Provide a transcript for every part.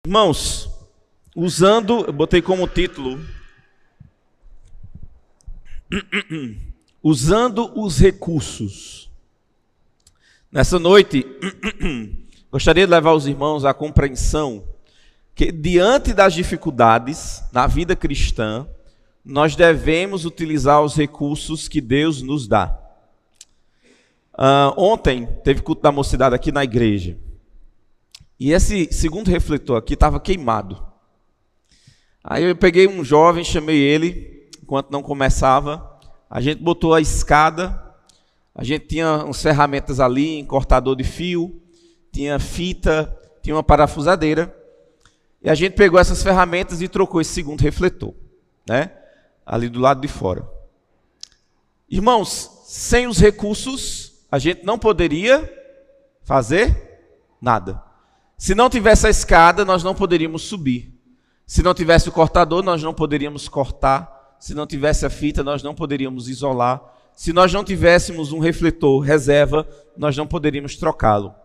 Irmãos, eu botei como título, Usando os recursos. Nessa noite, gostaria de levar os irmãos à compreensão que diante das dificuldades na vida cristã, nós devemos utilizar os recursos que Deus nos dá. Ontem teve culto da mocidade aqui na igreja. E esse segundo refletor aqui estava queimado. Aí eu peguei um jovem, chamei ele, enquanto não começava. A gente botou a escada, a gente tinha umas ferramentas ali, encortador de fio, tinha fita, tinha uma parafusadeira. E a gente pegou essas ferramentas e trocou esse segundo refletor, né? Ali do lado de fora. Irmãos, sem os recursos, a gente não poderia fazer nada. Se não tivesse a escada, nós não poderíamos subir. Se não tivesse o cortador, nós não poderíamos cortar. Se não tivesse a fita, nós não poderíamos isolar. Se nós não tivéssemos um refletor reserva, nós não poderíamos trocá-lo.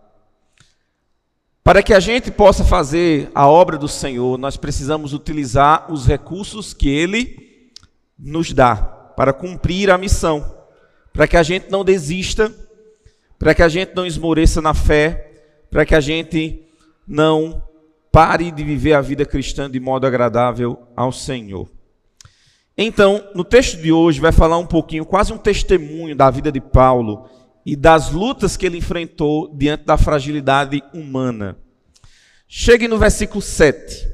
Para que a gente possa fazer a obra do Senhor, nós precisamos utilizar os recursos que Ele nos dá para cumprir a missão. Para que a gente não desista, para que a gente não esmoreça na fé, para que a gente não pare de viver a vida cristã de modo agradável ao Senhor. Então, no texto de hoje vai falar um pouquinho, quase um testemunho da vida de Paulo e das lutas que ele enfrentou diante da fragilidade humana. Chegue no versículo 7.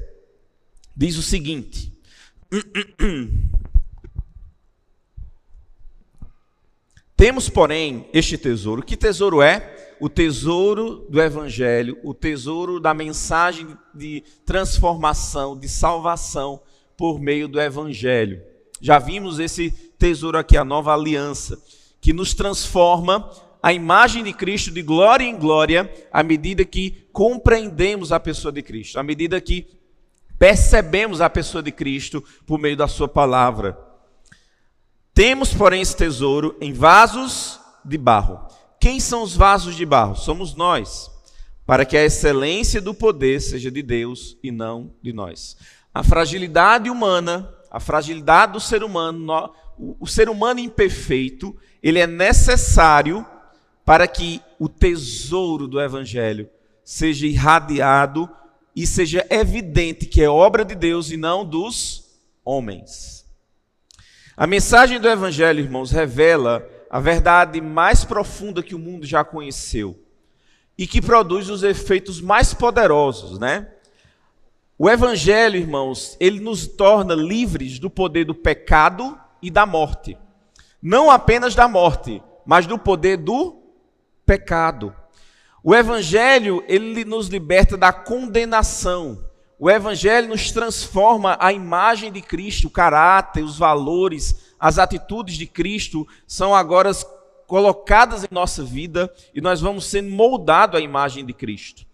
Diz o seguinte: Temos, porém, este tesouro. Que tesouro é? O tesouro do Evangelho, o tesouro da mensagem de transformação, de salvação por meio do Evangelho. Já vimos esse tesouro aqui, a nova aliança, que nos transforma a imagem de Cristo de glória em glória, à medida que compreendemos a pessoa de Cristo, à medida que percebemos a pessoa de Cristo por meio da sua palavra. Temos, porém, esse tesouro em vasos de barro. Quem são os vasos de barro? Somos nós, para que a excelência do poder seja de Deus e não de nós. A fragilidade humana, a fragilidade do ser humano, o ser humano imperfeito, ele é necessário para que o tesouro do Evangelho seja irradiado e seja evidente que é obra de Deus e não dos homens. A mensagem do Evangelho, irmãos, revela a verdade mais profunda que o mundo já conheceu e que produz os efeitos mais poderosos, né? O Evangelho, irmãos, ele nos torna livres do poder do pecado e da morte. Não apenas da morte, mas do poder do pecado. O Evangelho, ele nos liberta da condenação. O Evangelho nos transforma a imagem de Cristo, o caráter, os valores, as atitudes de Cristo são agora colocadas em nossa vida e nós vamos sendo moldados à imagem de Cristo.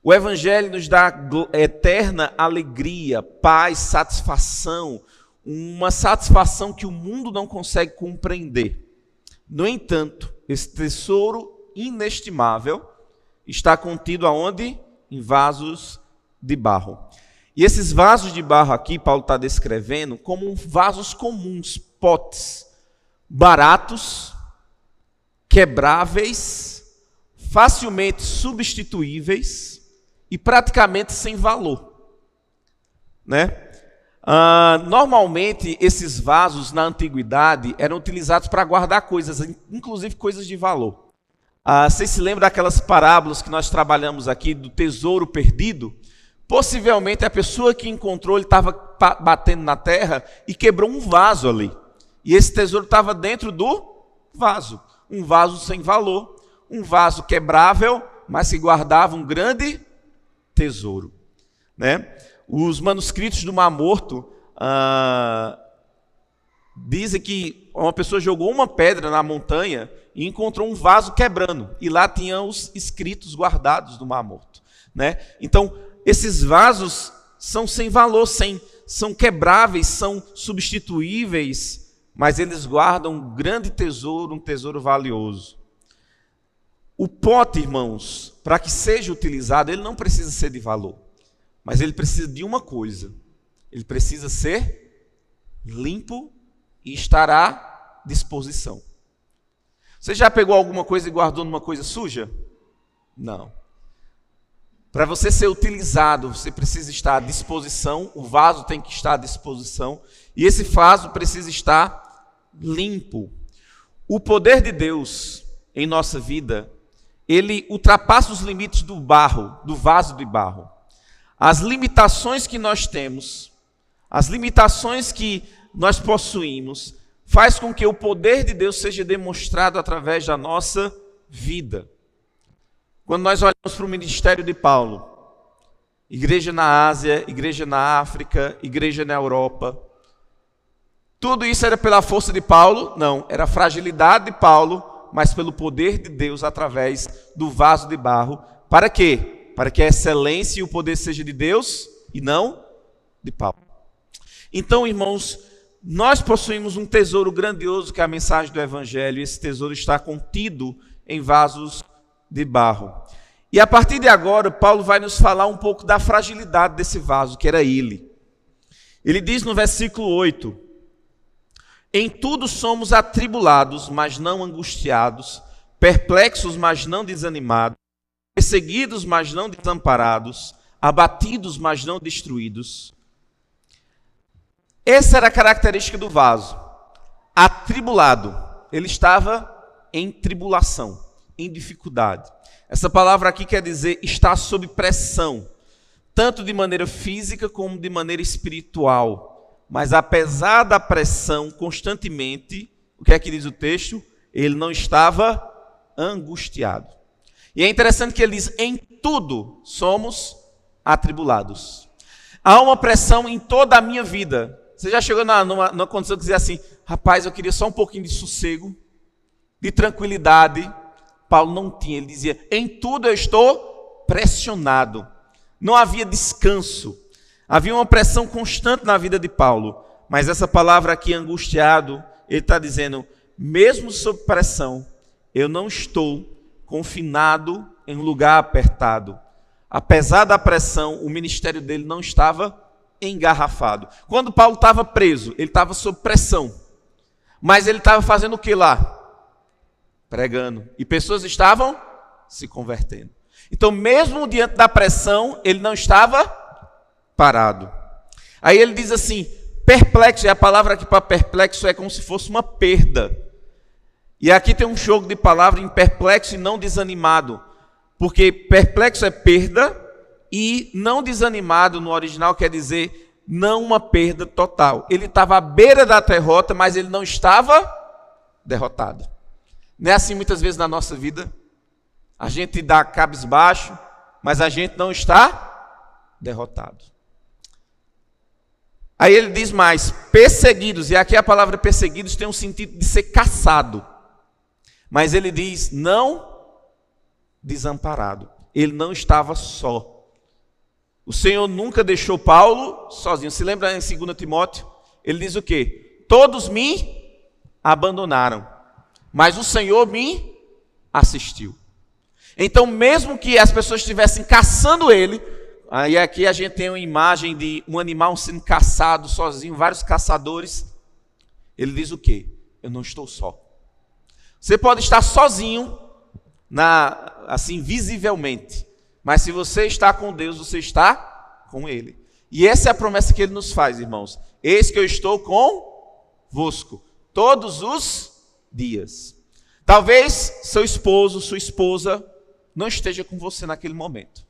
O Evangelho nos dá eterna alegria, paz, satisfação, uma satisfação que o mundo não consegue compreender. No entanto, esse tesouro inestimável está contido aonde? Em vasos de barro. E esses vasos de barro aqui, Paulo está descrevendo como vasos comuns, potes, baratos, quebráveis, facilmente substituíveis e praticamente sem valor, né? Normalmente esses vasos na antiguidade eram utilizados para guardar coisas, inclusive coisas de valor. Vocês se lembram daquelas parábolas que nós trabalhamos aqui do tesouro perdido? Possivelmente a pessoa que encontrou, ele estava batendo na terra e quebrou um vaso ali. E esse tesouro estava dentro do vaso. Um vaso sem valor, um vaso quebrável, mas que guardava um grande tesouro, né? Os manuscritos do Mar Morto dizem que uma pessoa jogou uma pedra na montanha e encontrou um vaso quebrando. E lá tinham os escritos guardados do Mar Morto, né? Então, esses vasos são sem valor, são quebráveis, são substituíveis, mas eles guardam um grande tesouro, um tesouro valioso. O pote, irmãos, para que seja utilizado, ele não precisa ser de valor. Mas ele precisa de uma coisa. Ele precisa ser limpo e estar à disposição. Você já pegou alguma coisa e guardou numa coisa suja? Não. Para você ser utilizado, você precisa estar à disposição, o vaso tem que estar à disposição, e esse vaso precisa estar limpo. O poder de Deus em nossa vida, ele ultrapassa os limites do barro, do vaso de barro. As limitações que nós temos, as limitações que nós possuímos, faz com que o poder de Deus seja demonstrado através da nossa vida. Quando nós olhamos para o ministério de Paulo, igreja na Ásia, igreja na África, igreja na Europa, tudo isso era pela força de Paulo? Não, era a fragilidade de Paulo, mas pelo poder de Deus através do vaso de barro. Para quê? Para que a excelência e o poder seja de Deus e não de Paulo. Então, irmãos, nós possuímos um tesouro grandioso que é a mensagem do Evangelho, e esse tesouro está contido em vasos de barro. E a partir de agora, Paulo vai nos falar um pouco da fragilidade desse vaso, que era ele. Ele diz no versículo 8: em tudo somos atribulados, mas não angustiados, perplexos, mas não desanimados, perseguidos, mas não desamparados, abatidos, mas não destruídos. Essa era a característica do vaso. Atribulado. Ele estava em tribulação, em dificuldade. Essa palavra aqui quer dizer estar sob pressão, tanto de maneira física como de maneira espiritual. Mas apesar da pressão constantemente, o que é que diz o texto? Ele não estava angustiado. E é interessante que ele diz: em tudo somos atribulados. Há uma pressão em toda a minha vida. Você já chegou numa condição de dizer assim: rapaz, eu queria só um pouquinho de sossego, de tranquilidade. Paulo não tinha, ele dizia: em tudo eu estou pressionado. Não havia descanso. Havia uma pressão constante na vida de Paulo. Mas essa palavra aqui, angustiado, ele está dizendo: mesmo sob pressão, eu não estou confinado em um lugar apertado. Apesar da pressão, o ministério dele não estava engarrafado. Quando Paulo estava preso, ele estava sob pressão. Mas ele estava fazendo o que lá? Pregando. E pessoas estavam se convertendo. Então, mesmo diante da pressão, ele não estava parado. Aí ele diz assim: perplexo, e a palavra aqui para perplexo é como se fosse uma perda. E aqui tem um jogo de palavras em perplexo e não desanimado. Porque perplexo é perda e não desanimado no original quer dizer não uma perda total. Ele estava à beira da derrota, mas ele não estava derrotado. Não é assim muitas vezes na nossa vida? A gente dá cabisbaixo, mas a gente não está derrotado. Aí ele diz mais: perseguidos, e aqui a palavra perseguidos tem um sentido de ser caçado. Mas ele diz: não desamparado. Ele não estava só. O Senhor nunca deixou Paulo sozinho. Se lembra em 2 Timóteo? Ele diz o quê? Todos me abandonaram, mas o Senhor me assistiu. Então, mesmo que as pessoas estivessem caçando ele, aí aqui a gente tem uma imagem de um animal sendo caçado sozinho, vários caçadores. Ele diz o quê? Eu não estou só. Você pode estar sozinho, assim, visivelmente. Mas se você está com Deus, você está com Ele. E essa é a promessa que Ele nos faz, irmãos. Eis que eu estou convosco todos os dias. Talvez seu esposo, sua esposa não esteja com você naquele momento.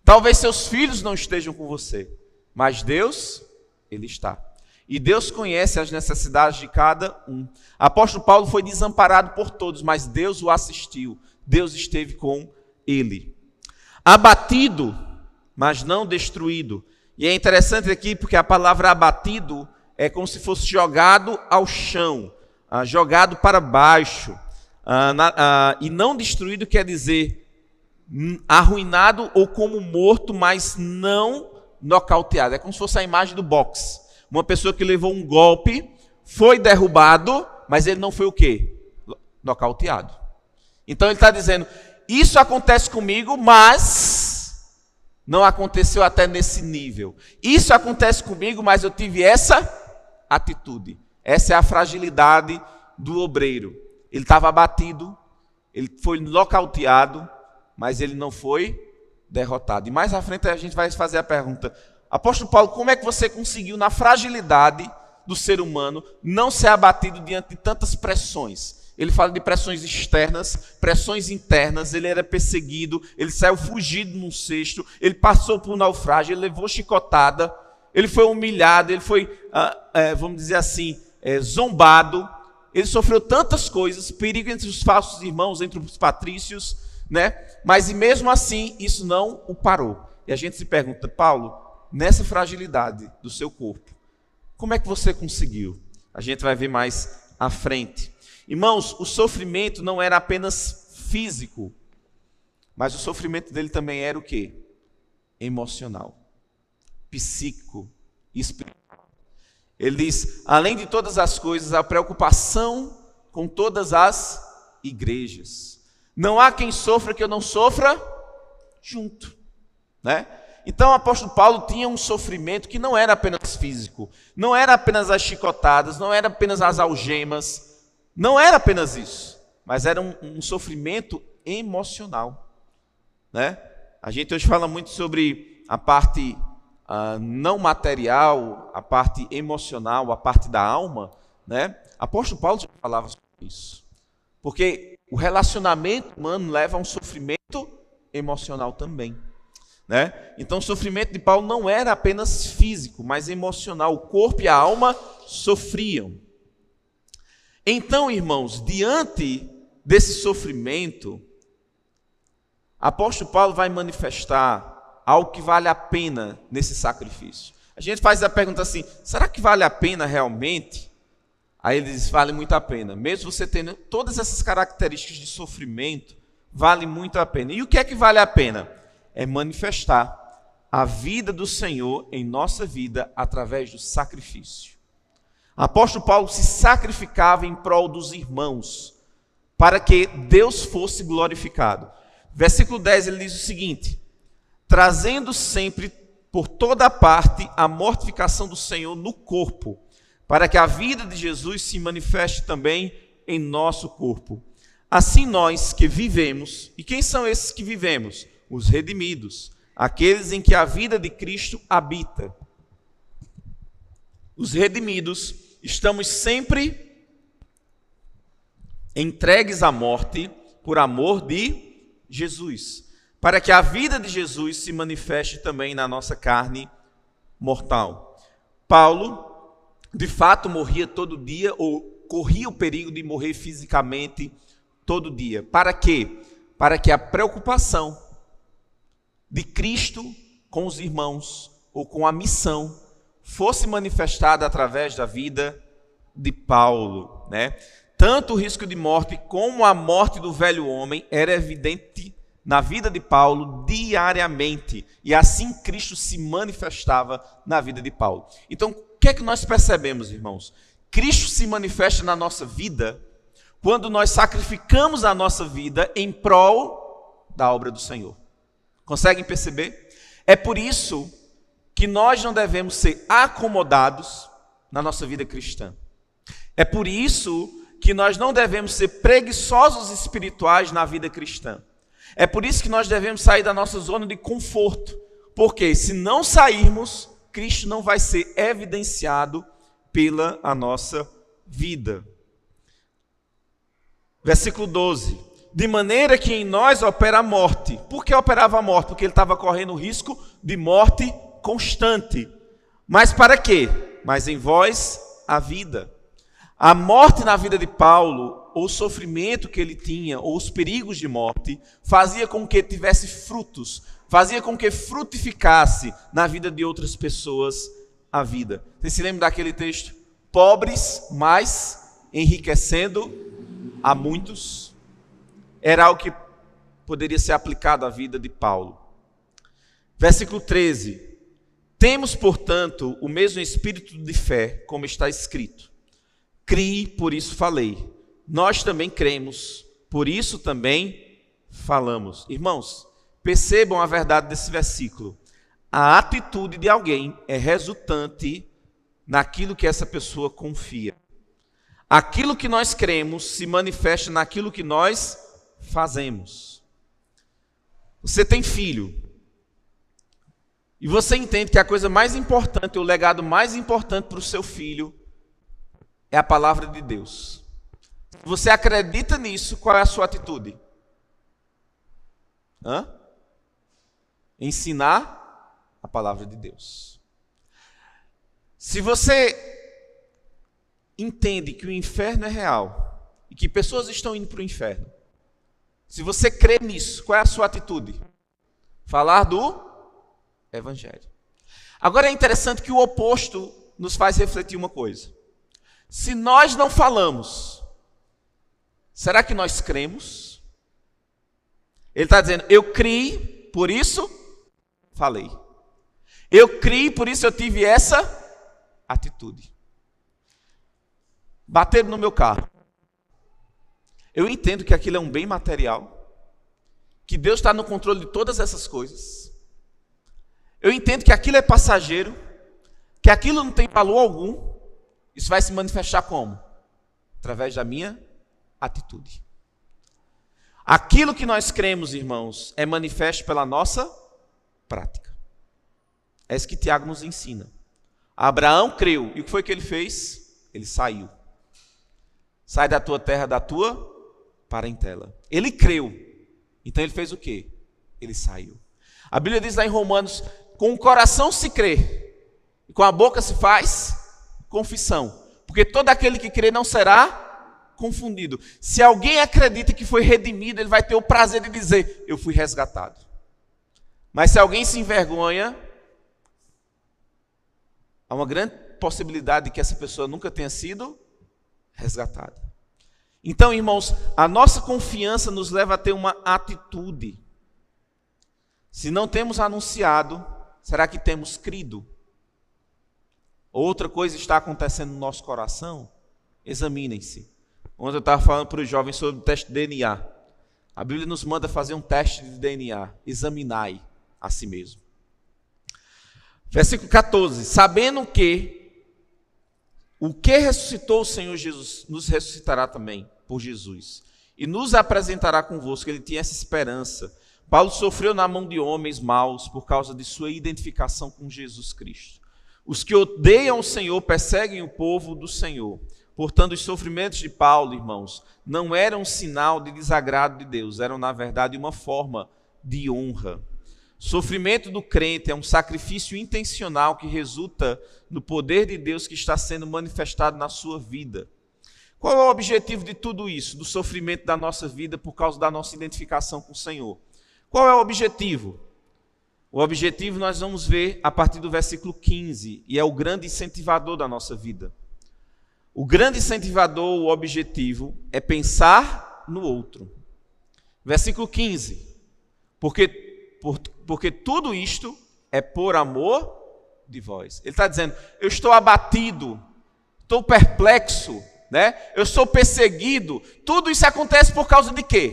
Talvez seus filhos não estejam com você. Mas Deus, Ele está. E Deus conhece as necessidades de cada um. Apóstolo Paulo foi desamparado por todos, mas Deus o assistiu. Deus esteve com ele. Abatido, mas não destruído. E é interessante aqui porque a palavra abatido é como se fosse jogado ao chão, jogado para baixo. E não destruído quer dizer arruinado ou como morto, mas não nocauteado. É como se fosse a imagem do boxe. Uma pessoa que levou um golpe, foi derrubado, mas ele não foi o quê? Nocauteado. Então ele está dizendo: isso acontece comigo, mas Não aconteceu até nesse nível. Isso acontece comigo, mas eu tive essa atitude. Essa é a fragilidade do obreiro. Ele estava abatido, ele foi nocauteado, mas ele não foi derrotado. E mais à frente a gente vai fazer a pergunta: apóstolo Paulo, como é que você conseguiu, na fragilidade do ser humano, não ser abatido diante de tantas pressões? Ele fala de pressões externas, pressões internas. Ele era perseguido, ele saiu fugido num cesto, ele passou por um naufrágio, ele levou chicotada, ele foi humilhado, ele foi, vamos dizer assim, zombado. Ele sofreu tantas coisas, perigo entre os falsos irmãos, entre os patrícios, né? Mas e mesmo assim, isso não o parou. E a gente se pergunta: Paulo, nessa fragilidade do seu corpo, como é que você conseguiu? A gente vai ver mais à frente. Irmãos, o sofrimento não era apenas físico, mas o sofrimento dele também era o quê? Emocional, psíquico e espiritual. Ele diz: além de todas as coisas, a preocupação com todas as igrejas. Não há quem sofra que eu não sofra junto, né? Então o apóstolo Paulo tinha um sofrimento que não era apenas físico, não era apenas as chicotadas, não era apenas as algemas, não era apenas isso, mas era um sofrimento emocional, né? A gente hoje fala muito sobre a parte não material, a parte emocional, a parte da alma, né? Apóstolo Paulo já falava sobre isso, porque o relacionamento humano leva a um sofrimento emocional também, né? Então o sofrimento de Paulo não era apenas físico, mas emocional. O corpo e a alma sofriam. Então, irmãos, diante desse sofrimento, apóstolo Paulo vai manifestar algo que vale a pena nesse sacrifício. A gente faz a pergunta assim: será que vale a pena realmente? Aí ele diz: vale muito a pena. Mesmo você tendo todas essas características de sofrimento, vale muito a pena. E o que é que vale a pena? É manifestar a vida do Senhor em nossa vida através do sacrifício. Apóstolo Paulo se sacrificava em prol dos irmãos, para que Deus fosse glorificado. Versículo 10, ele diz o seguinte: trazendo sempre por toda parte a mortificação do Senhor no corpo, para que a vida de Jesus se manifeste também em nosso corpo. Assim nós que vivemos, e quem são esses que vivemos? Os redimidos, aqueles em que a vida de Cristo habita. Os redimidos, estamos sempre entregues à morte por amor de Jesus, para que a vida de Jesus se manifeste também na nossa carne mortal. Paulo, de fato, morria todo dia, ou corria o perigo de morrer fisicamente todo dia. Para quê? Para que a preocupação de Cristo com os irmãos, ou com a missão, fosse manifestada através da vida de Paulo, né? Tanto o risco de morte como a morte do velho homem era evidente na vida de Paulo diariamente, e assim Cristo se manifestava na vida de Paulo. Então, o que é que nós percebemos, irmãos? Cristo se manifesta na nossa vida quando nós sacrificamos a nossa vida em prol da obra do Senhor. Conseguem perceber? É por isso que nós não devemos ser acomodados na nossa vida cristã. É por isso que nós não devemos ser preguiçosos espirituais na vida cristã. É por isso que nós devemos sair da nossa zona de conforto. Porque se não sairmos, Cristo não vai ser evidenciado pela a nossa vida. Versículo 12. De maneira que em nós opera a morte. Por que operava a morte? Porque ele estava correndo o risco de morte constante. Mas para quê? Mas em vós a vida. A morte na vida de Paulo, ou o sofrimento que ele tinha, ou os perigos de morte, fazia com que tivesse frutos, fazia com que frutificasse na vida de outras pessoas a vida. Você se lembra daquele texto? Pobres, mas enriquecendo a muitos. Era algo que poderia ser aplicado à vida de Paulo. Versículo 13. Temos, portanto, o mesmo espírito de fé, como está escrito. Criei, por isso falei. Nós também cremos, por isso também falamos. Irmãos, Percebam a verdade desse versículo. A atitude de alguém é resultante naquilo que essa pessoa confia. Aquilo que nós cremos se manifesta naquilo que nós fazemos. Você tem filho. E você entende que a coisa mais importante, o legado mais importante para o seu filho é a palavra de Deus. Se você acredita nisso, qual é a sua atitude? Ensinar a palavra de Deus. Se você entende que o inferno é real e que pessoas estão indo para o inferno, se você crê nisso, qual é a sua atitude? Falar do Evangelho. Agora é interessante que o oposto nos faz refletir uma coisa. Se nós não falamos, será que nós cremos? Ele está dizendo, eu criei, por isso falei. Eu criei, por isso eu tive essa atitude. Bateram no meu carro. Eu entendo que aquilo é um bem material, que Deus está no controle de todas essas coisas. Eu entendo que aquilo é passageiro, que aquilo não tem valor algum. Isso vai se manifestar como? Através da minha atitude. Aquilo que nós cremos, irmãos, é manifesto pela nossa prática. É isso que Tiago nos ensina. Abraão creu, e o que foi que ele fez? Ele saiu. Sai da tua terra, da tua parentela. Ele creu, então ele fez o quê? Ele saiu. A Bíblia diz lá em Romanos, com o coração se crê, e com a boca se faz confissão, porque todo aquele que crê não será confundido. Se alguém acredita que foi redimido, ele vai ter o prazer de dizer, eu fui resgatado. Mas se alguém se envergonha, há uma grande possibilidade de que essa pessoa nunca tenha sido resgatada. Então, irmãos, a nossa confiança nos leva a ter uma atitude. Se não temos anunciado, será que temos crido? Outra coisa está acontecendo no nosso coração? Examinem-se. Ontem eu estava falando para os jovens sobre o teste de DNA. A Bíblia nos manda fazer um teste de DNA. Examinai a si mesmo. Versículo 14. Sabendo que o que ressuscitou o Senhor Jesus, nos ressuscitará também por Jesus. E nos apresentará convosco. Ele tinha essa esperança. Paulo sofreu na mão de homens maus por causa de sua identificação com Jesus Cristo. Os que odeiam o Senhor perseguem o povo do Senhor. Portanto, os sofrimentos de Paulo, irmãos, não eram um sinal de desagrado de Deus, eram, na verdade, uma forma de honra. O sofrimento do crente é um sacrifício intencional que resulta no poder de Deus que está sendo manifestado na sua vida. Qual é o objetivo de tudo isso, do sofrimento da nossa vida por causa da nossa identificação com o Senhor? Qual é o objetivo? O objetivo nós vamos ver a partir do versículo 15, e é o grande incentivador da nossa vida. O grande incentivador, o objetivo, é pensar no outro. Versículo 15. Porque tudo isto é por amor de vós. Ele está dizendo, eu estou abatido, estou perplexo, né? Eu sou perseguido. Tudo isso acontece por causa de quê?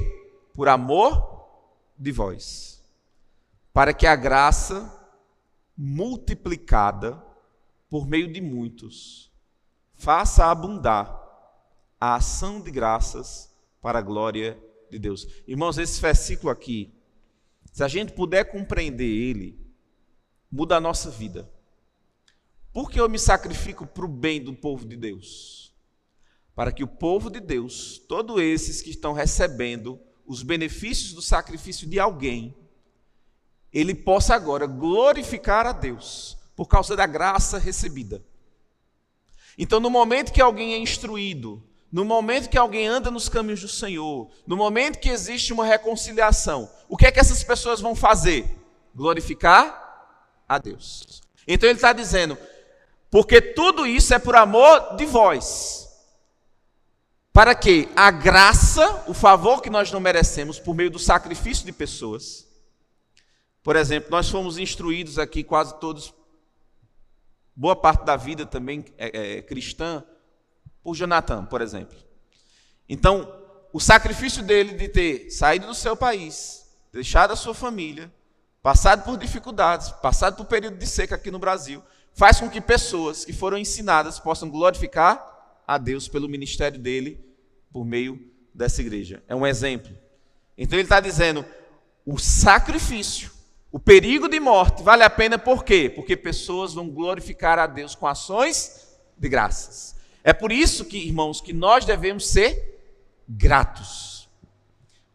Por amor de vós. Para que a graça multiplicada por meio de muitos faça abundar a ação de graças para a glória de Deus. Irmãos, esse versículo aqui, se a gente puder compreender ele, muda a nossa vida. Por que eu me sacrifico para o bem do povo de Deus? Para que o povo de Deus, todos esses que estão recebendo os benefícios do sacrifício de alguém, ele possa agora glorificar a Deus por causa da graça recebida. Então, no momento que alguém é instruído, no momento que alguém anda nos caminhos do Senhor, no momento que existe uma reconciliação, o que é que essas pessoas vão fazer? Glorificar a Deus. Então ele está dizendo, porque tudo isso é por amor de vós, para que a graça, o favor que nós não merecemos por meio do sacrifício de pessoas. Por exemplo, nós fomos instruídos aqui, quase todos, boa parte da vida também cristã, por Jonathan, por exemplo. Então, o sacrifício dele de ter saído do seu país, deixado a sua família, passado por dificuldades, passado por período de seca aqui no Brasil, faz com que pessoas que foram ensinadas possam glorificar a Deus pelo ministério dele por meio dessa igreja. É um exemplo. Então ele está dizendo, o sacrifício, o perigo de morte vale a pena por quê? Porque pessoas vão glorificar a Deus com ações de graças. É por isso que, irmãos, que nós devemos ser gratos.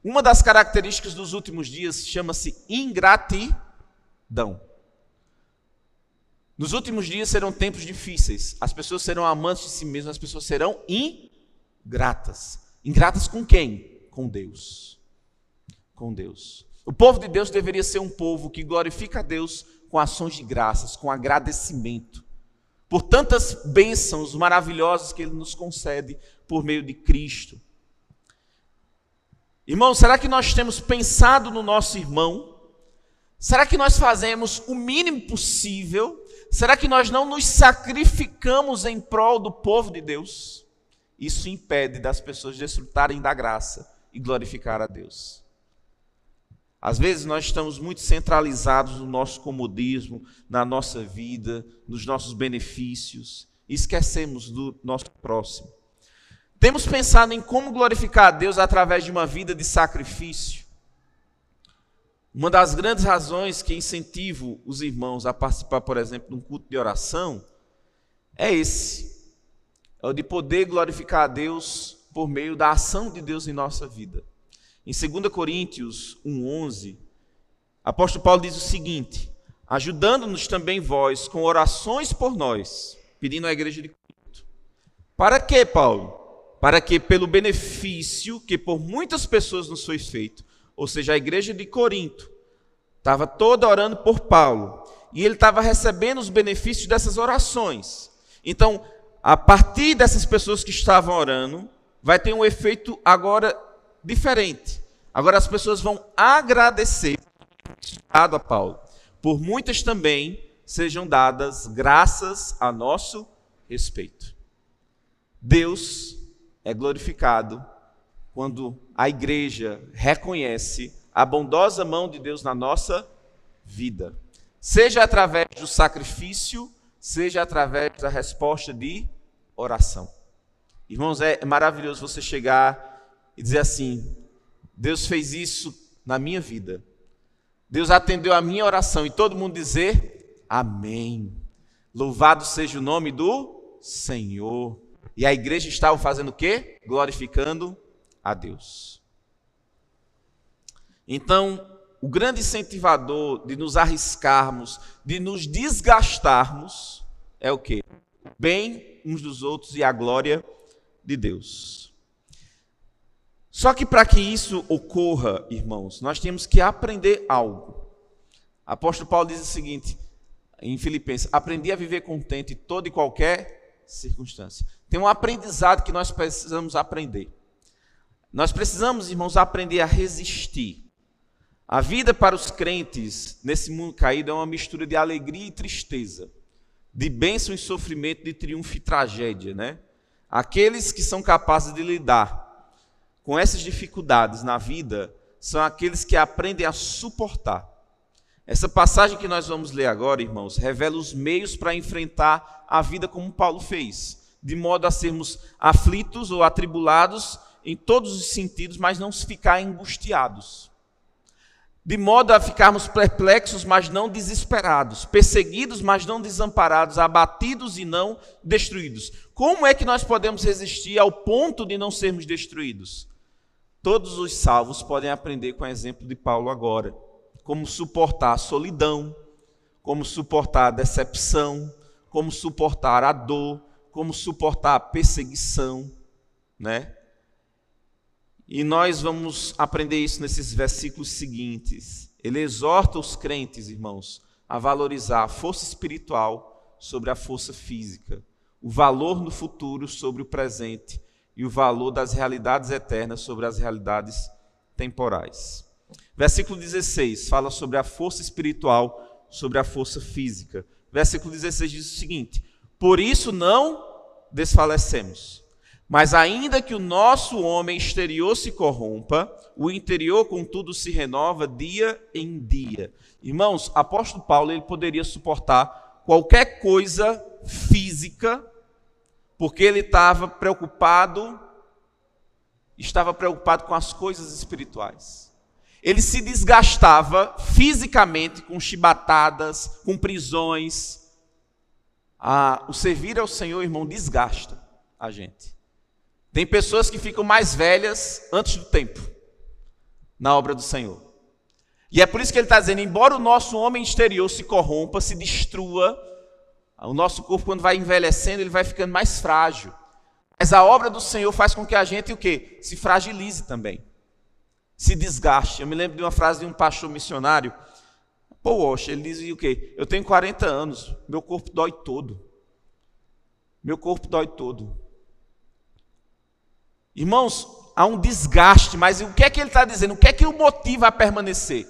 Uma das características dos últimos dias chama-se ingratidão. Nos últimos dias serão tempos difíceis. As pessoas serão amantes de si mesmas, as pessoas serão ingratas. Ingratas com quem? Com Deus. Com Deus. O povo de Deus deveria ser um povo que glorifica a Deus com ações de graças, com agradecimento, por tantas bênçãos maravilhosas que Ele nos concede por meio de Cristo. Irmão, será que nós temos pensado no nosso irmão? Será que nós fazemos o mínimo possível? Será que nós não nos sacrificamos em prol do povo de Deus? Isso impede das pessoas desfrutarem da graça e glorificar a Deus. Às vezes nós estamos muito centralizados no nosso comodismo, na nossa vida, nos nossos benefícios, e esquecemos do nosso próximo. Temos pensado em como glorificar a Deus através de uma vida de sacrifício. Uma das grandes razões que incentivo os irmãos a participar, por exemplo, de um culto de oração, é o de poder glorificar a Deus por meio da ação de Deus em nossa vida. Em 2 Coríntios 1:11, o apóstolo Paulo diz o seguinte: ajudando-nos também vós com orações por nós, pedindo à igreja de Corinto. Para quê, Paulo? Para que pelo benefício que por muitas pessoas nos foi feito, ou seja, a igreja de Corinto estava toda orando por Paulo, e ele estava recebendo os benefícios dessas orações. Então, a partir dessas pessoas que estavam orando, vai ter um efeito agora diferente. Agora as pessoas vão agradecer a Paulo. Por muitas também sejam dadas graças a nosso respeito. Deus é glorificado quando a igreja reconhece a bondosa mão de Deus na nossa vida. Seja através do sacrifício, seja através da resposta de oração. Irmãos, é maravilhoso você chegar e dizer assim: Deus fez isso na minha vida. Deus atendeu a minha oração. E todo mundo dizer amém. Louvado seja o nome do Senhor. E a igreja estava fazendo o quê? Glorificando a Deus. Então, o grande incentivador de nos arriscarmos, de nos desgastarmos, é o quê? O bem uns dos outros e a glória de Deus. Só que para que isso ocorra, irmãos, nós temos que aprender algo. O apóstolo Paulo diz o seguinte, em Filipenses: aprendi a viver contente em toda e qualquer circunstância. Tem um aprendizado que nós precisamos aprender. Nós precisamos, irmãos, aprender a resistir. A vida para os crentes nesse mundo caído é uma mistura de alegria e tristeza, de bênção e sofrimento, de triunfo e tragédia, né? Aqueles que são capazes de lidar com essas dificuldades na vida são aqueles que aprendem a suportar. Essa passagem que nós vamos ler agora, irmãos, revela os meios para enfrentar a vida como Paulo fez, de modo a sermos aflitos ou atribulados em todos os sentidos, mas não ficar angustiados. De modo a ficarmos perplexos, mas não desesperados, perseguidos, mas não desamparados, abatidos e não destruídos. Como é que nós podemos resistir ao ponto de não sermos destruídos? Todos os salvos podem aprender com o exemplo de Paulo agora. Como suportar a solidão, como suportar a decepção, como suportar a dor, como suportar a perseguição, né? E nós vamos aprender isso nesses versículos seguintes. Ele exorta os crentes, irmãos, a valorizar a força espiritual sobre a força física, o valor no futuro sobre o presente e o valor das realidades eternas sobre as realidades temporais. Versículo 16 fala sobre a força espiritual sobre a força física. Versículo 16 diz o seguinte: por isso não desfalecemos, Mas ainda que o nosso homem exterior se corrompa, o interior, contudo, se renova dia em dia. Irmãos, apóstolo Paulo, ele poderia suportar qualquer coisa física, porque ele estava preocupado com as coisas espirituais. Ele se desgastava fisicamente com chibatadas, com prisões. O servir ao Senhor, irmão, desgasta a gente. Tem pessoas que ficam mais velhas antes do tempo na obra do Senhor. E é por isso que ele está dizendo, embora o nosso homem exterior se corrompa, se destrua, o nosso corpo, quando vai envelhecendo, ele vai ficando mais frágil. Mas a obra do Senhor faz com que a gente, o quê? Se fragilize também. Se desgaste. Eu me lembro de uma frase de um pastor missionário, Paul Washer, ele dizia o quê? Eu tenho 40 anos, meu corpo dói todo. Meu corpo dói todo. Irmãos, há um desgaste, mas o que é que ele está dizendo? O que é que o motiva a permanecer?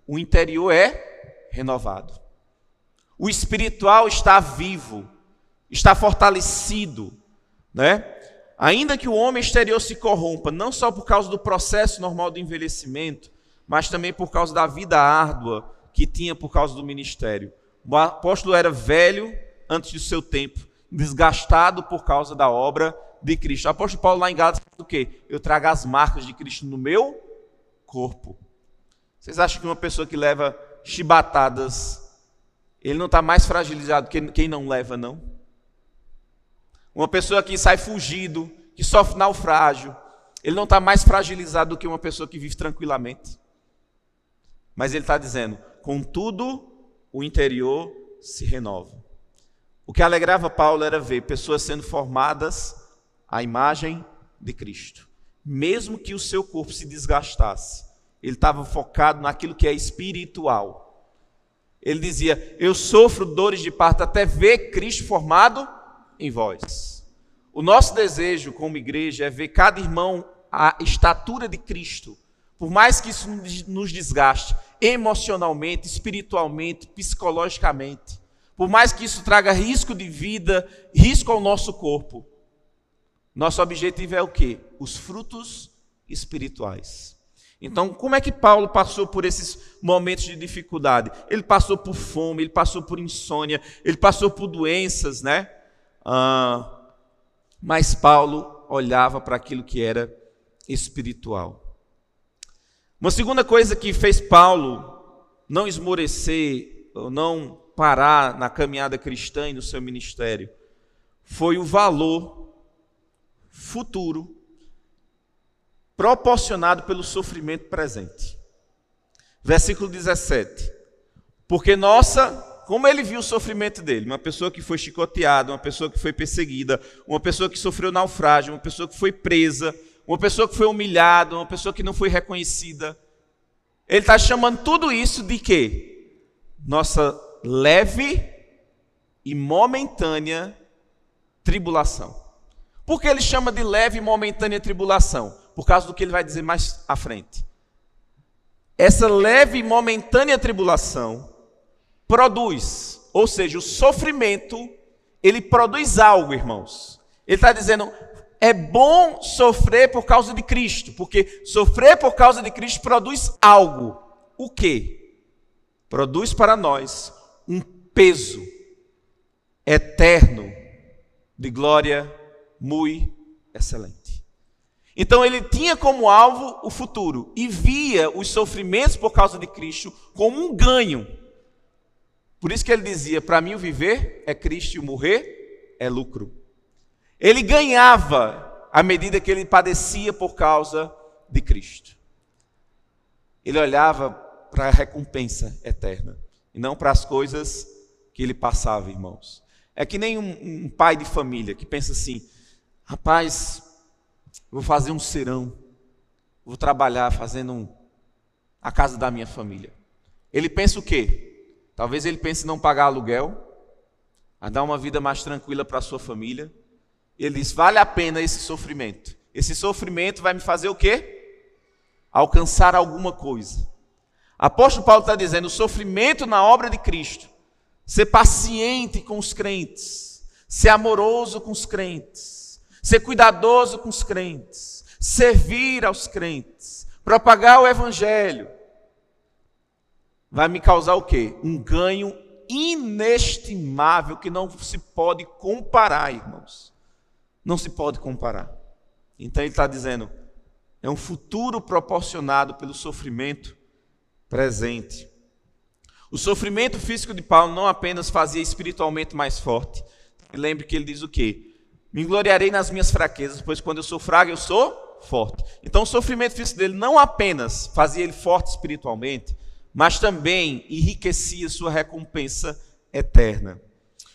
O interior é renovado. O espiritual está vivo, está fortalecido, né? Ainda que o homem exterior se corrompa, não só por causa do processo normal do envelhecimento, mas também por causa da vida árdua que tinha por causa do ministério. O apóstolo era velho antes do seu tempo, desgastado por causa da obra de Cristo. O apóstolo Paulo lá em Gálatas fala o quê? Eu trago as marcas de Cristo no meu corpo. Vocês acham que uma pessoa que leva chibatadas, ele não está mais fragilizado que quem não leva, não? Uma pessoa que sai fugido, que sofre naufrágio, ele não está mais fragilizado do que uma pessoa que vive tranquilamente. Mas ele está dizendo, contudo, o interior se renova. O que alegrava Paulo era ver pessoas sendo formadas à imagem de Cristo. Mesmo que o seu corpo se desgastasse, ele estava focado naquilo que é espiritual. Ele dizia, eu sofro dores de parto até ver Cristo formado em vós. O nosso desejo como igreja é ver cada irmão à estatura de Cristo. Por mais que isso nos desgaste emocionalmente, espiritualmente, psicologicamente. Por mais que isso traga risco de vida, risco ao nosso corpo. Nosso objetivo é o quê? Os frutos espirituais. Então, como é que Paulo passou por esses momentos de dificuldade? Ele passou por fome, ele passou por insônia, ele passou por doenças, né? Mas Paulo olhava para aquilo que era espiritual. Uma segunda coisa que fez Paulo não esmorecer, ou não parar na caminhada cristã e no seu ministério, foi o valor futuro proporcionado pelo sofrimento presente. Versículo 17. Porque como ele viu o sofrimento dele, uma pessoa que foi chicoteada, uma pessoa que foi perseguida, uma pessoa que sofreu naufrágio, uma pessoa que foi presa, uma pessoa que foi humilhada, uma pessoa que não foi reconhecida. Ele está chamando tudo isso de quê? Nossa leve e momentânea tribulação. Por que ele chama de leve e momentânea tribulação? Por causa do que ele vai dizer mais à frente. Essa leve e momentânea tribulação produz, ou seja, o sofrimento, ele produz algo, irmãos. Ele está dizendo, é bom sofrer por causa de Cristo, porque sofrer por causa de Cristo produz algo. O quê? Produz para nós um peso eterno de glória muito excelente. Então ele tinha como alvo o futuro e via os sofrimentos por causa de Cristo como um ganho. Por isso que ele dizia, para mim o viver é Cristo e o morrer é lucro. Ele ganhava à medida que ele padecia por causa de Cristo. Ele olhava para a recompensa eterna e não para as coisas que ele passava, irmãos. É que nem um pai de família que pensa assim, rapaz, vou fazer um serão, vou trabalhar fazendo a casa da minha família. Ele pensa o quê? Talvez ele pense em não pagar aluguel, a dar uma vida mais tranquila para a sua família. Ele diz, vale a pena esse sofrimento. Esse sofrimento vai me fazer o quê? Alcançar alguma coisa. Apóstolo Paulo está dizendo, o sofrimento na obra de Cristo, ser paciente com os crentes, ser amoroso com os crentes, ser cuidadoso com os crentes, servir aos crentes, propagar o evangelho, vai me causar o quê? Um ganho inestimável que não se pode comparar, irmãos. Não se pode comparar. Então ele está dizendo, é um futuro proporcionado pelo sofrimento presente. O sofrimento físico de Paulo não apenas fazia espiritualmente mais forte. Lembre que ele diz o quê? Me gloriarei nas minhas fraquezas, pois quando eu sou fraco, eu sou forte. Então o sofrimento físico dele não apenas fazia ele forte espiritualmente, mas também enriquecia sua recompensa eterna.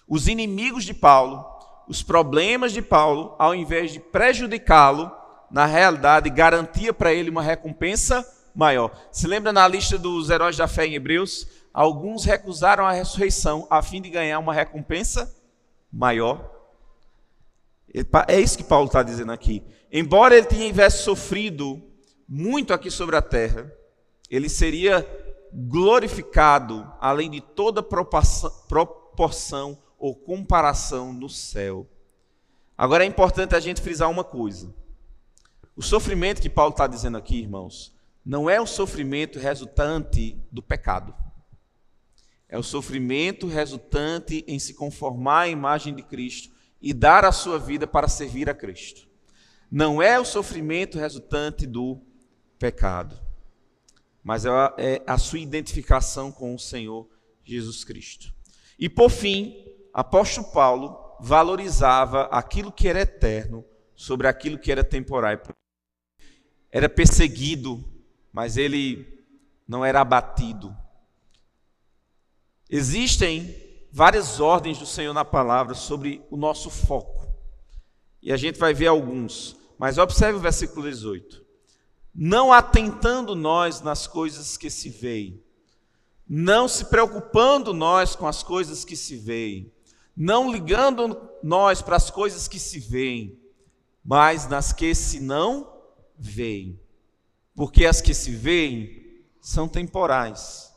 Os inimigos de Paulo, os problemas de Paulo, ao invés de prejudicá-lo, na realidade garantia para ele uma recompensa maior. Se lembra na lista dos heróis da fé em Hebreus? Alguns recusaram a ressurreição a fim de ganhar uma recompensa maior. É isso que Paulo está dizendo aqui. Embora ele tivesse sofrido muito aqui sobre a terra, ele seria glorificado além de toda proporção ou comparação no céu. Agora é importante a gente frisar uma coisa. O sofrimento que Paulo está dizendo aqui, irmãos, não é o sofrimento resultante do pecado. É o sofrimento resultante em se conformar à imagem de Cristo e dar a sua vida para servir a Cristo. Não é o sofrimento resultante do pecado, mas é a sua identificação com o Senhor Jesus Cristo. E por fim, apóstolo Paulo valorizava aquilo que era eterno sobre aquilo que era temporário. Era perseguido, mas ele não era abatido. Existem várias ordens do Senhor na palavra sobre o nosso foco. E a gente vai ver alguns. Mas observe o versículo 18. Não atentando nós nas coisas que se veem, não se preocupando nós com as coisas que se veem, não ligando nós para as coisas que se veem, mas nas que se não veem. Porque as que se veem são temporais,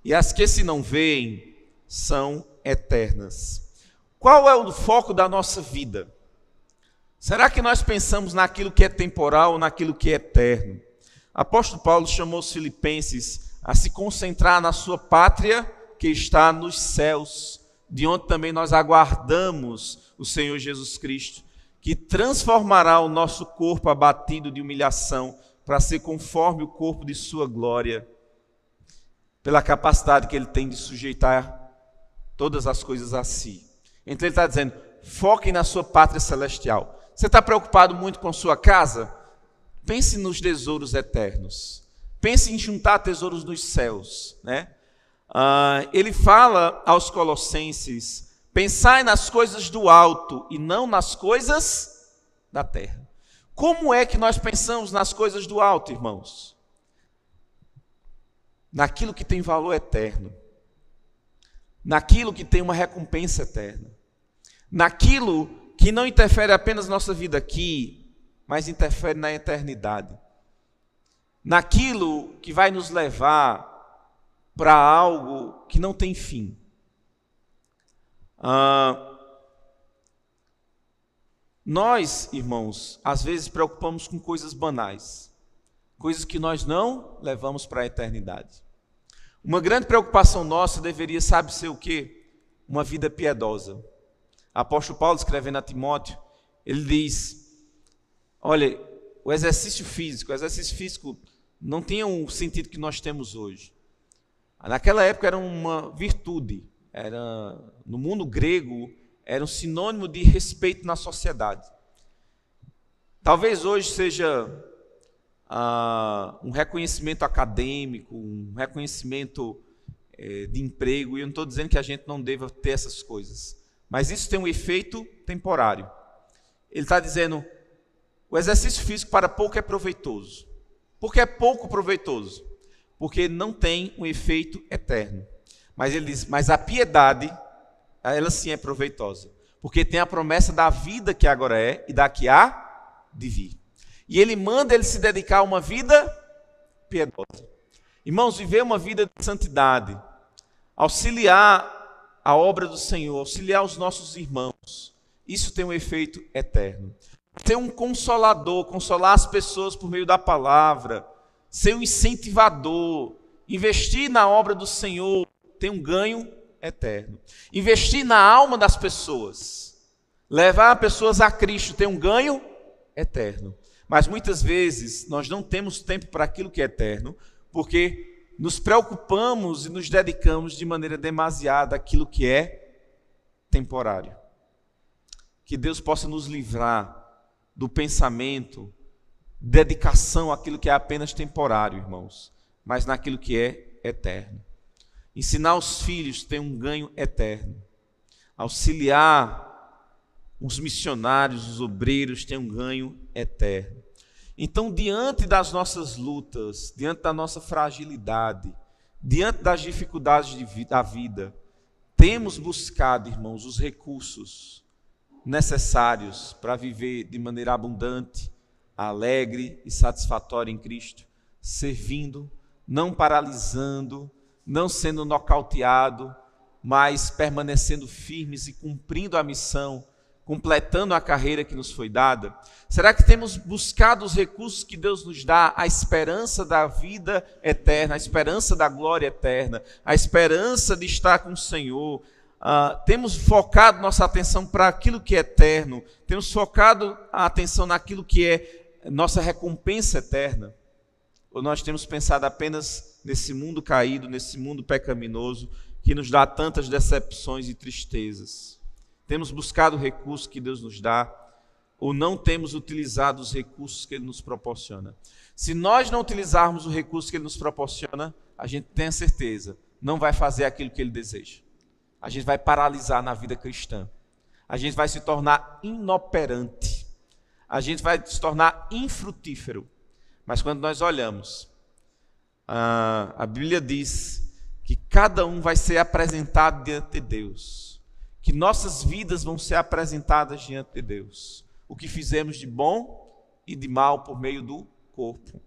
e as que se não veem são eternas. Qual é o foco da nossa vida? Será que nós pensamos naquilo que é temporal ou naquilo que é eterno? Apóstolo Paulo chamou os filipenses a se concentrar na sua pátria que está nos céus, de onde também nós aguardamos o Senhor Jesus Cristo, que transformará o nosso corpo abatido de humilhação para ser conforme o corpo de sua glória, pela capacidade que ele tem de sujeitar todas as coisas a si. Então ele está dizendo, foquem na sua pátria celestial. Você está preocupado muito com sua casa? Pense nos tesouros eternos. Pense em juntar tesouros nos céus, né? Ele fala aos Colossenses, pensai nas coisas do alto e não nas coisas da terra. Como é que nós pensamos nas coisas do alto, irmãos? Naquilo que tem valor eterno, naquilo que tem uma recompensa eterna, naquilo que não interfere apenas na nossa vida aqui, mas interfere na eternidade, naquilo que vai nos levar para algo que não tem fim. Nós, irmãos, às vezes preocupamos com coisas banais, coisas que nós não levamos para a eternidade. Uma grande preocupação nossa deveria, sabe ser o quê? Uma vida piedosa. Apóstolo Paulo, escrevendo a Timóteo, ele diz, olha, o exercício físico não tinha o sentido que nós temos hoje. Naquela época era uma virtude, no mundo grego, era um sinônimo de respeito na sociedade. Talvez hoje seja um reconhecimento acadêmico, um reconhecimento de emprego, e eu não estou dizendo que a gente não deva ter essas coisas, mas isso tem um efeito temporário. Ele está dizendo, o exercício físico para pouco é proveitoso. Por que é pouco proveitoso? Porque não tem um efeito eterno. Mas ele diz, mas a piedade, ela sim é proveitosa, porque tem a promessa da vida que agora é e da que há de vir. E ele manda ele se dedicar a uma vida piedosa. Irmãos, viver uma vida de santidade, auxiliar a obra do Senhor, auxiliar os nossos irmãos, isso tem um efeito eterno. ser um consolador, consolar as pessoas por meio da palavra, ser um incentivador, investir na obra do Senhor, tem um ganho eterno. Investir na alma das pessoas, levar pessoas a Cristo, tem um ganho eterno. Mas muitas vezes nós não temos tempo para aquilo que é eterno, porque nos preocupamos e nos dedicamos de maneira demasiada àquilo que é temporário. Que Deus possa nos livrar do pensamento, dedicação àquilo que é apenas temporário, irmãos, mas naquilo que é eterno. Ensinar os filhos tem um ganho eterno. Auxiliar os missionários, os obreiros tem um ganho eterno. Então, diante das nossas lutas, diante da nossa fragilidade, diante das dificuldades da vida, temos buscado, irmãos, os recursos necessários para viver de maneira abundante, alegre e satisfatória em Cristo, servindo, não paralisando, não sendo nocauteado, mas permanecendo firmes e cumprindo a missão, completando a carreira que nos foi dada? Será que temos buscado os recursos que Deus nos dá, a esperança da vida eterna, a esperança da glória eterna, a esperança de estar com o Senhor? Temos focado nossa atenção para aquilo que é eterno, temos focado a atenção naquilo que é nossa recompensa eterna? Ou nós temos pensado apenas nesse mundo caído, nesse mundo pecaminoso, que nos dá tantas decepções e tristezas? Temos buscado o recurso que Deus nos dá, ou não temos utilizado os recursos que Ele nos proporciona? Se nós não utilizarmos o recurso que Ele nos proporciona, a gente tem a certeza, não vai fazer aquilo que Ele deseja. A gente vai paralisar na vida cristã. A gente vai se tornar inoperante. A gente vai se tornar infrutífero. Mas quando nós olhamos, a Bíblia diz que cada um vai ser apresentado diante de Deus. Que nossas vidas vão ser apresentadas diante de Deus. O que fizemos de bom e de mal por meio do corpo. O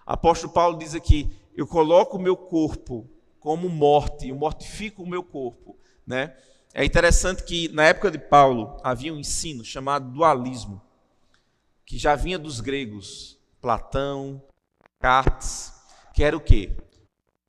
apóstolo Paulo diz aqui, eu coloco o meu corpo como morte, eu mortifico o meu corpo. Né? É interessante que na época de Paulo havia um ensino chamado dualismo, que já vinha dos gregos, Platão, Descartes, que era o quê?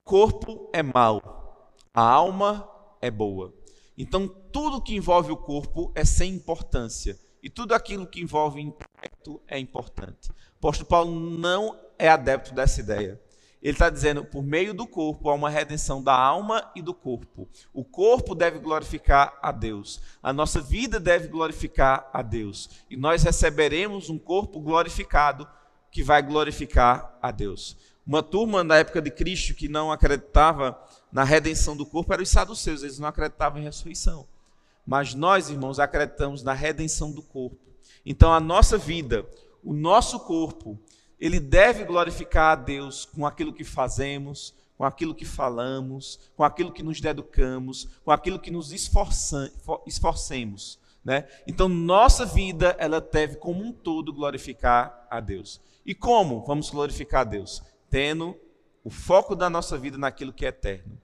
O corpo é mau, a alma é boa. Então tudo que envolve o corpo é sem importância, e tudo aquilo que envolve o intelecto é importante. O apóstolo Paulo não é adepto dessa ideia. Ele está dizendo, por meio do corpo, há uma redenção da alma e do corpo. O corpo deve glorificar a Deus. A nossa vida deve glorificar a Deus. E nós receberemos um corpo glorificado que vai glorificar a Deus. Uma turma na época de Cristo que não acreditava na redenção do corpo eram os saduceus. Eles não acreditavam em ressurreição. Mas nós, irmãos, acreditamos na redenção do corpo. Então a nossa vida, o nosso corpo, ele deve glorificar a Deus com aquilo que fazemos, com aquilo que falamos, com aquilo que nos dedicamos, com aquilo que nos esforcemos. Né? Então, nossa vida, ela deve como um todo glorificar a Deus. E como vamos glorificar a Deus? Tendo o foco da nossa vida naquilo que é eterno,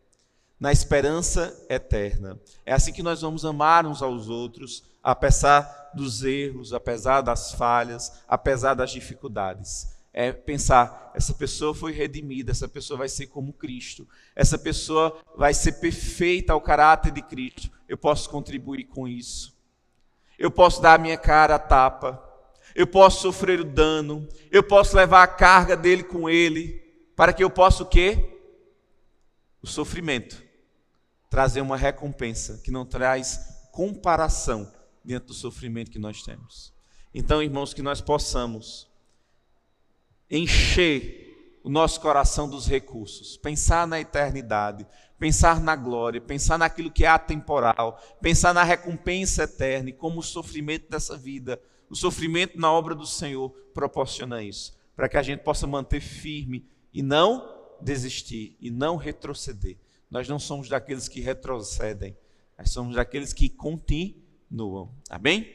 na esperança eterna. É assim que nós vamos amar uns aos outros, apesar dos erros, apesar das falhas, apesar das dificuldades. É pensar, essa pessoa foi redimida, essa pessoa vai ser como Cristo, essa pessoa vai ser perfeita ao caráter de Cristo. Eu posso contribuir com isso. Eu posso dar a minha cara a tapa. Eu posso sofrer o dano. Eu posso levar a carga dele com ele, para que eu possa o quê? O sofrimento. Trazer uma recompensa que não traz comparação diante do sofrimento que nós temos. Então, irmãos, que nós possamos encher o nosso coração dos recursos, pensar na eternidade, pensar na glória, pensar naquilo que é atemporal, pensar na recompensa eterna e como o sofrimento dessa vida, o sofrimento na obra do Senhor proporciona isso, para que a gente possa manter firme e não desistir e não retroceder. Nós não somos daqueles que retrocedem, nós somos daqueles que continuam. Amém?